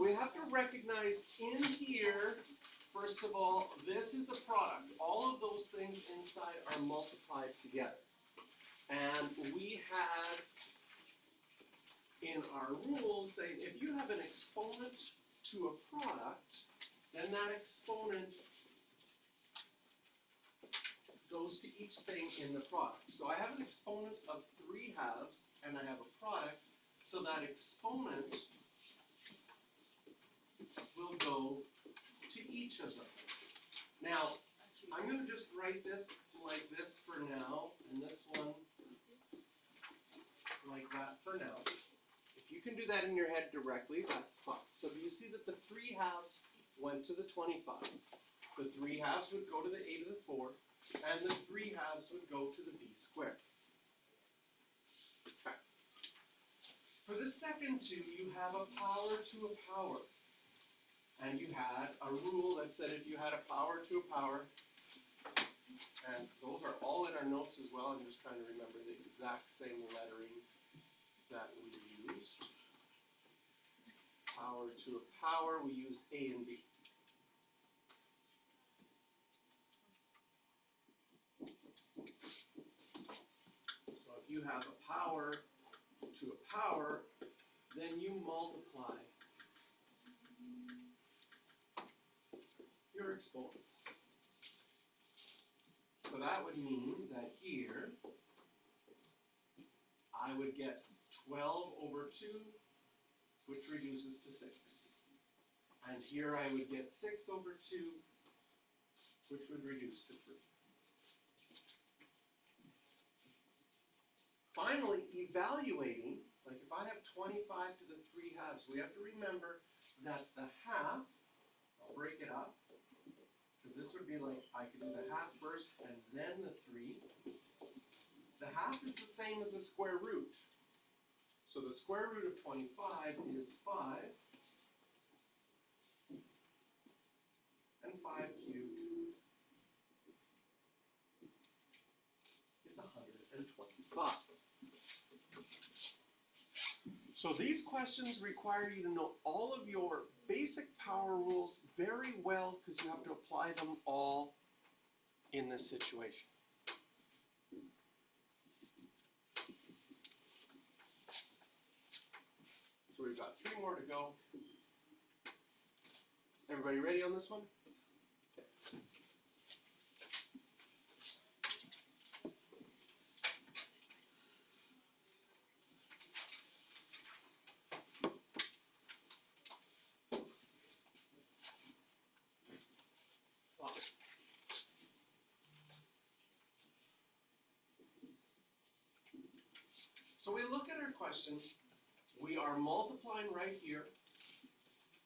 we have to recognize in here, first of all, this is a product. All of those things inside are multiplied together. And we had in our rules saying if you have an exponent to a product, then that exponent goes to each thing in the product. So I have an exponent of 3 halves, and I have a product, so that exponent will go to each of them. Now, I'm going to just write this like this for now, and this one like that for now. If you can do that in your head directly, that's fine. So do you see that the 3 halves went to the 25? The 3 halves would go to the a to the 4, and the 3 halves would go to the b squared. Okay. For the second two, you have a power to a power. And you had a rule that said if you had a power to a power, and those are all in our notes as well, I'm just trying to remember the exact same lettering that we used. Power to a power, we used A and B. So if you have a power to a power, then you multiply your exponents. So that would mean that here I would get 12 over 2, which reduces to 6. And here I would get 6 over 2, which would reduce to 3. Finally, evaluating, like if I have 25 to the 3 halves, we have to remember that the half, I'll break it up, because this would be like, I could do the half first and then the 3. The half is the same as the square root. So the square root of 25 is 5. And 5 cubed is 125. So these questions require you to know all of your basic power rules very well because you have to apply them all in this situation. So we've got 3 more to go. Everybody ready on this one? So we look at our question. We are multiplying right here.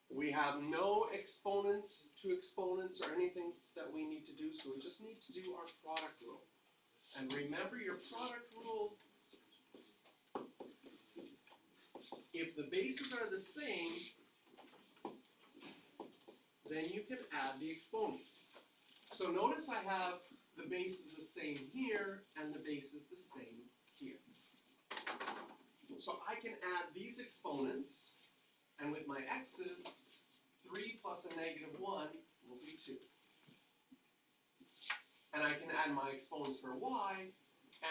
We have no exponents to exponents or anything that we need to do, so we just need to do our product rule. And remember your product rule, if the bases are the same, then you can add the exponents. So notice I have the base is the same here, and the base is the same here. So I can add these exponents, and with my x's, 3 plus a negative 1 will be 2. And I can add my exponents for y,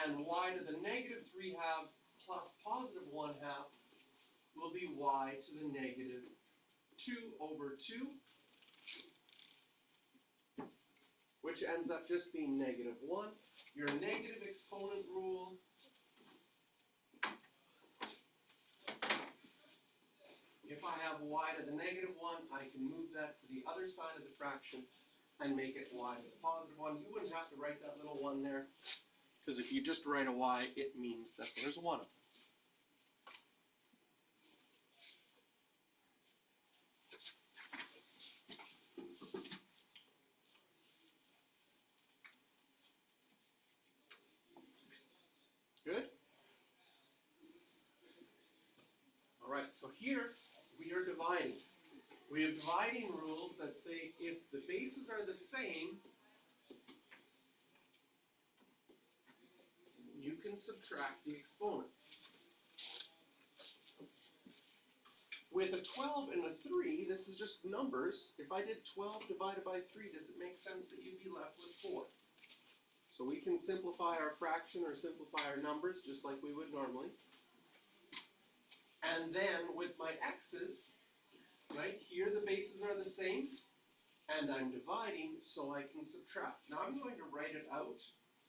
and y to the negative 3 halves plus positive 1 half will be y to the negative 2 over 2, which ends up just being negative 1. Your negative exponent rule if I have y to the negative 1, I can move that to the other side of the fraction and make it y to the positive 1. You wouldn't have to write that little 1 there, because if you just write a y, it means that there's 1 of them. Good? All right, so here we are dividing. We have dividing rules that say if the bases are the same, you can subtract the exponents. With a 12 and a 3, this is just numbers. If I did 12 divided by 3, does it make sense that you'd be left with 4? So we can simplify our fraction or simplify our numbers just like we would normally. And then with my x's, right, here the bases are the same, and I'm dividing so I can subtract. Now I'm going to write it out.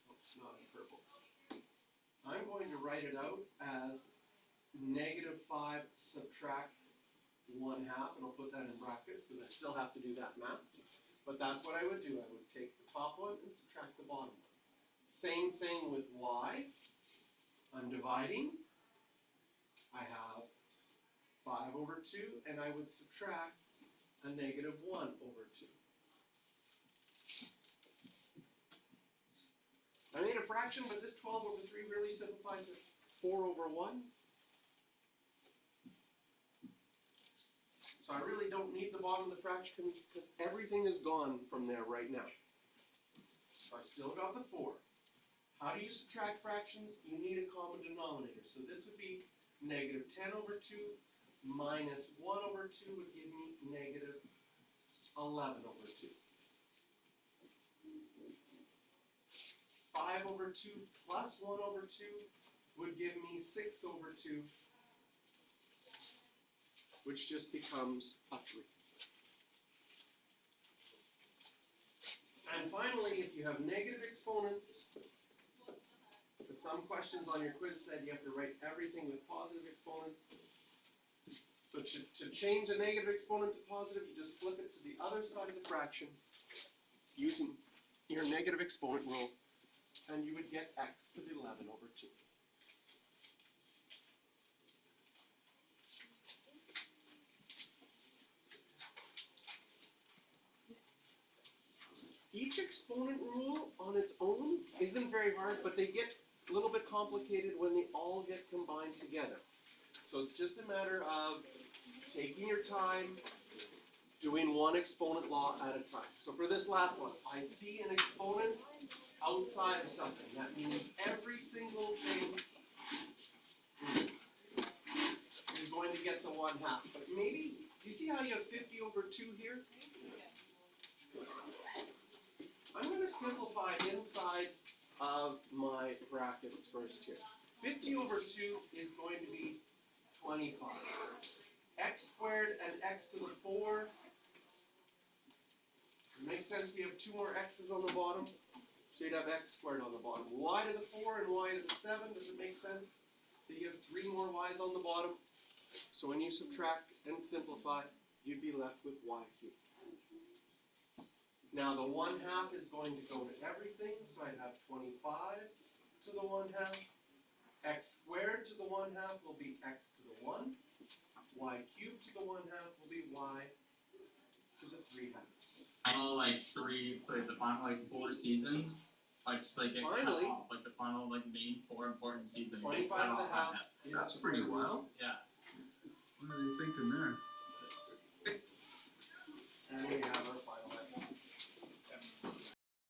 Oh, it's not in purple. I'm going to write it out as -5 subtract 1/2, and I'll put that in brackets because I still have to do that math. But that's what I would do. I would take the top one and subtract the bottom one. Same thing with y. I'm dividing. I have 5 over 2, and I would subtract a -1 over 2. I made a fraction, but this 12 over 3 really simplifies to 4 over 1. So I really don't need the bottom of the fraction because everything is gone from there right now. So I've still got the 4. How do you subtract fractions? You need a common denominator. So this would be -10 over 2 minus 1 over 2 would give me -11 over 2. 5 over 2 plus 1 over 2 would give me 6 over 2, which just becomes a 3. And finally, if you have negative exponents, because some questions on your quiz said you have to write everything with positive exponents. So to change a negative exponent to positive, you just flip it to the other side of the fraction using your negative exponent rule, and you would get x to the 11 over 2. Each exponent rule on its own isn't very hard, but they get a little bit complicated when they all get combined together. So it's just a matter of taking your time, doing one exponent law at a time. So for this last one, I see an exponent outside of something. That means every single thing is going to get the 1/2. But maybe, you see how you have 50 over 2 here? I'm going to simplify inside of my brackets first here. 50 over 2 is going to be 25. X squared and x to the 4. It makes sense you have 2 more x's on the bottom, so you'd have x squared on the bottom. Y to the 4 and y to the 7, does it make sense that you have 3 more y's on the bottom? So when you subtract and simplify, you'd be left with y cubed. Now the 1/2 is going to go to everything, so I'd have 25 to the 1/2. X squared to the 1/2 will be x to the 1. Y cubed to the 1/2 will be y to the 3/2. Final like 4 seasons, like just like get cut Finally, off, like the final like main 4 important seasons. 25 and a half. That's pretty wild. Yeah. What are they thinking there? And we have